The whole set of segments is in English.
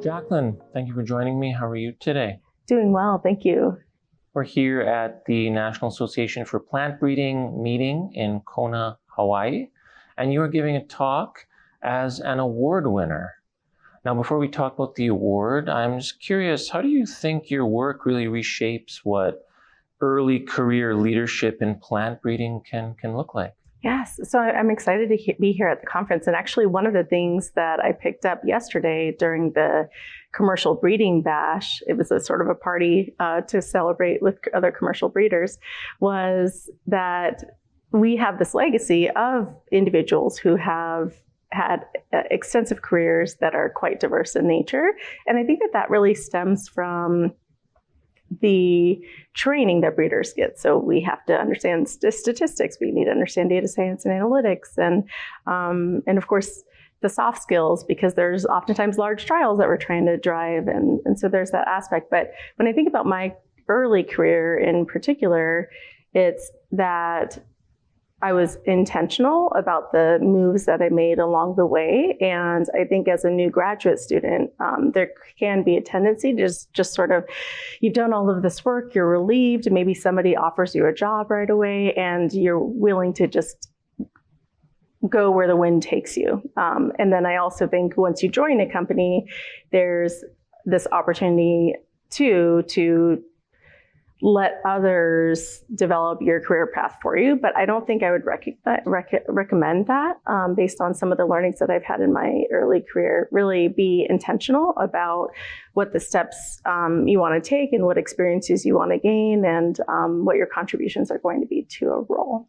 Jacqueline, thank you for joining me. How are you today? Doing well, thank you. We're here at the National Association for Plant Breeding meeting in Kona, Hawaii, and you are giving a talk as an award winner. Now, before we talk about the award, I'm just curious, how do you think your work really reshapes what early career leadership in plant breeding can look like? Yes, so I'm excited to be here at the conference. And actually, one of the things that I picked up yesterday during the commercial breeding bash, it was a sort of a party to celebrate with other commercial breeders, was that we have this legacy of individuals who have had extensive careers that are quite diverse in nature. And I think that really stems from the training that breeders get. So we have to understand statistics. We need to understand data science and analytics, and of course the soft skills, because there's oftentimes large trials that we're trying to drive, and so there's that aspect. But when I think about my early career in particular, it's that I was intentional about the moves that I made along the way. And I think as a new graduate student, there can be a tendency to just sort of, you've done all of this work, you're relieved, maybe somebody offers you a job right away, and you're willing to just go where the wind takes you. And then I also think once you join a company, there's this opportunity to let others develop your career path for you. But I don't think I would recommend that based on some of the learnings that I've had in my early career. Really be intentional about what the steps you want to take and what experiences you want to gain, and what your contributions are going to be to a role.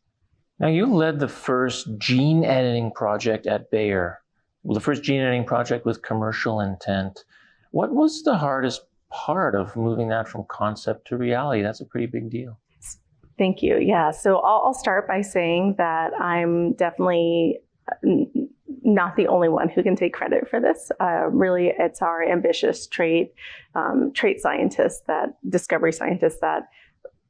Now, you led the first gene editing project at Bayer, the first gene editing project with commercial intent. What was the hardest part of moving that from concept to reality? That's a pretty big deal. Thank you. Yeah. So I'll start by saying that I'm definitely not the only one who can take credit for this. Really, it's our ambitious trait scientists, discovery scientists, that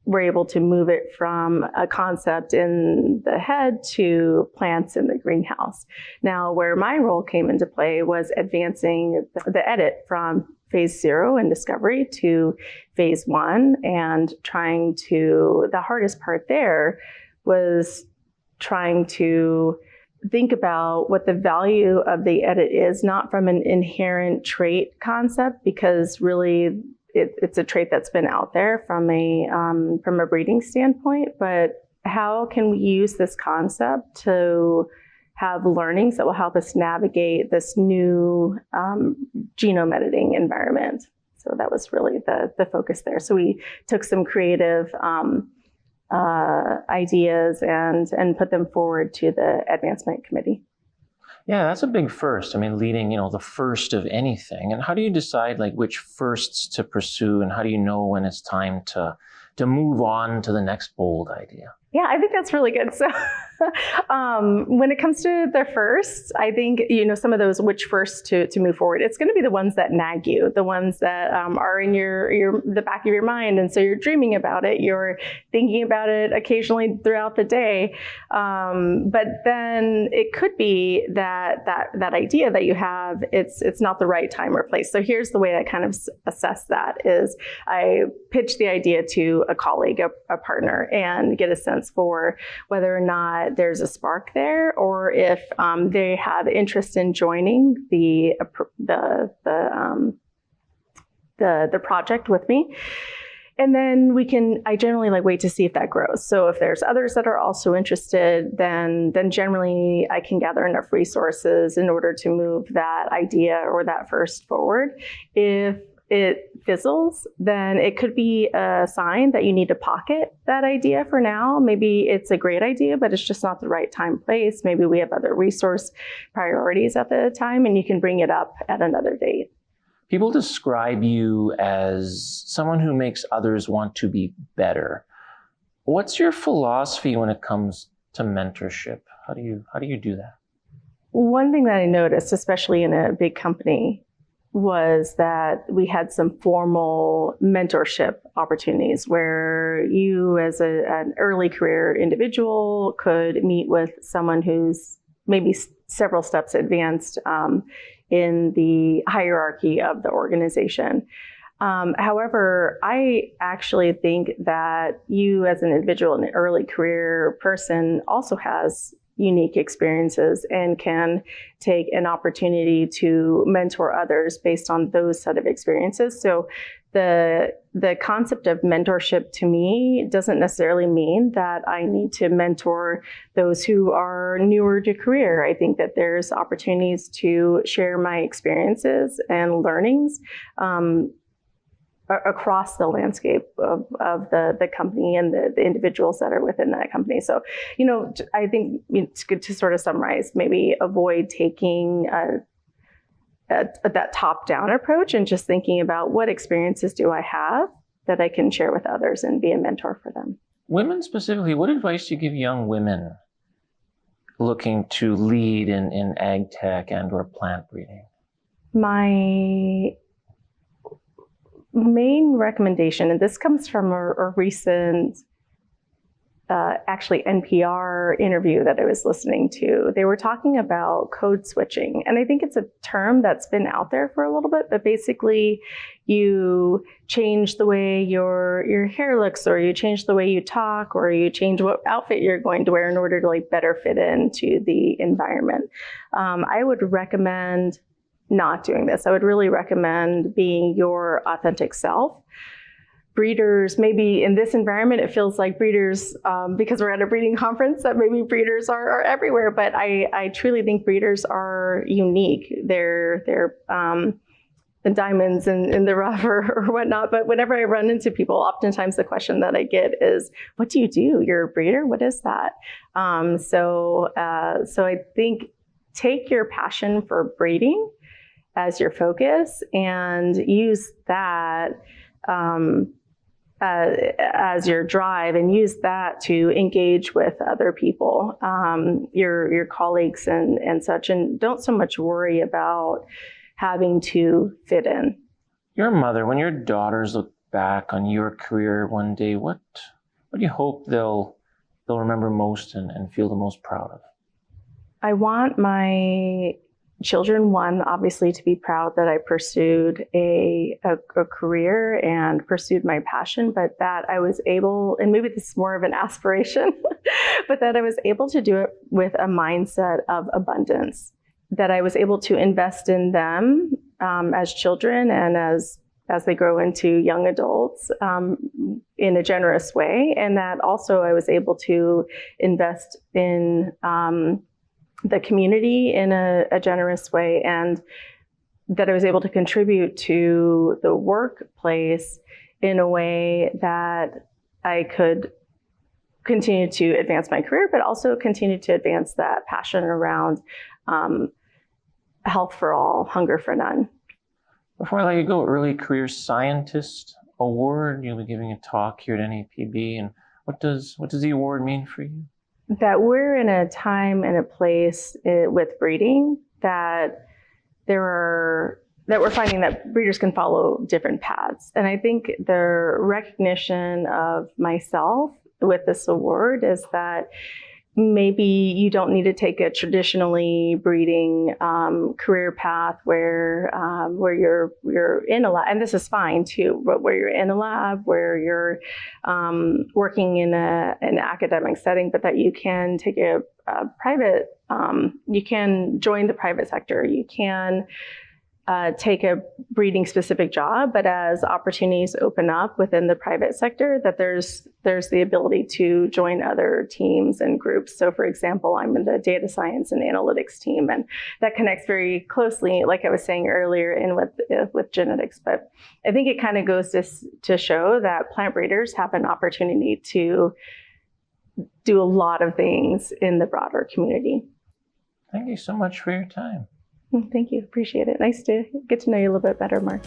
were able to move it from a concept in the head to plants in the greenhouse. Now, where my role came into play was advancing the edit from phase 0 in discovery to phase 1, and the hardest part there was trying to think about what the value of the edit is, not from an inherent trait concept, because really it's a trait that's been out there from a breeding standpoint, but how can we use this concept to have learnings that will help us navigate this new genome editing environment? So that was really the focus there. So we took some creative ideas and put them forward to the advancement committee. Yeah, that's a big first. I mean, leading, the first of anything. And how do you decide which firsts to pursue, and how do you know when it's time to move on to the next bold idea? Yeah, I think that's really good. So when it comes to the first, I think, some of those which first to move forward, it's going to be the ones that nag you, the ones that are in the back of your mind. And so you're dreaming about it, you're thinking about it occasionally throughout the day. But then it could be that idea that you have, it's not the right time or place. So here's the way I kind of assess that is I pitch the idea to a colleague, a partner, and get a sense for whether or not there's a spark there, or if they have interest in joining the project with me. And then I generally wait to see if that grows. So if there's others that are also interested, then generally I can gather enough resources in order to move that idea or that first forward. If it fizzles, then it could be a sign that you need to pocket that idea for now. Maybe it's a great idea, but it's just not the right time, place. Maybe we have other resource priorities at the time, and you can bring it up at another date. People describe you as someone who makes others want to be better. What's your philosophy when it comes to mentorship? How do you do that? One thing that I noticed, especially in a big company, was that we had some formal mentorship opportunities where you, as an early career individual, could meet with someone who's maybe several steps advanced in the hierarchy of the organization. However, I actually think that you as an individual, an early career person, also has unique experiences and can take an opportunity to mentor others based on those set of experiences. So the concept of mentorship to me doesn't necessarily mean that I need to mentor those who are newer to career. I think that there's opportunities to share my experiences and learnings across the landscape of the company and the individuals that are within that company. So, I think it's good to sort of summarize, maybe avoid taking that top-down approach and just thinking about what experiences do I have that I can share with others and be a mentor for them. Women specifically, what advice do you give young women looking to lead in ag tech and or plant breeding? My main recommendation, and this comes from a recent actually NPR interview that I was listening to. They were talking about code switching. And I think it's a term that's been out there for a little bit, but basically you change the way your hair looks, or you change the way you talk, or you change what outfit you're going to wear in order to better fit into the environment. I would recommend not doing this. I would really recommend being your authentic self. Breeders, maybe in this environment, it feels like breeders, because we're at a breeding conference, that maybe breeders are everywhere, but I truly think breeders are unique. They're the diamonds in the rough or whatnot. But whenever I run into people, oftentimes the question that I get is, what do? You're a breeder? What is that? So I think take your passion for breeding as your focus and use that as your drive, and use that to engage with other people, your colleagues and such, and don't so much worry about having to fit in. You're a mother. When your daughters look back on your career one day, what do you hope they'll remember most and feel the most proud of? I want my children, one, obviously, to be proud that I pursued a career and pursued my passion, but that I was able, and maybe this is more of an aspiration, but that I was able to do it with a mindset of abundance, that I was able to invest in them as children and as they grow into young adults in a generous way, and that also I was able to invest in the community in a generous way, and that I was able to contribute to the workplace in a way that I could continue to advance my career, but also continue to advance that passion around health for all, hunger for none. Before I let you go, Early Career Scientist Award, you'll be giving a talk here at NAPB, and what does the award mean for you? That we're in a time and a place with breeding that we're finding that breeders can follow different paths. And I think the recognition of myself with this award is that maybe you don't need to take a traditionally breeding career path where you're in a lab, and this is fine too, but where you're in a lab, where you're working in an academic setting, but that you can take a private, you can join the private sector, you can take a breeding specific job, but as opportunities open up within the private sector, that there's the ability to join other teams and groups. So for example, I'm in the data science and analytics team, and that connects very closely, like I was saying earlier, in with genetics. But I think it kind of goes to show that plant breeders have an opportunity to do a lot of things in the broader community. Thank you so much for your time. Thank you. Appreciate it. Nice to get to know you a little bit better, Mark.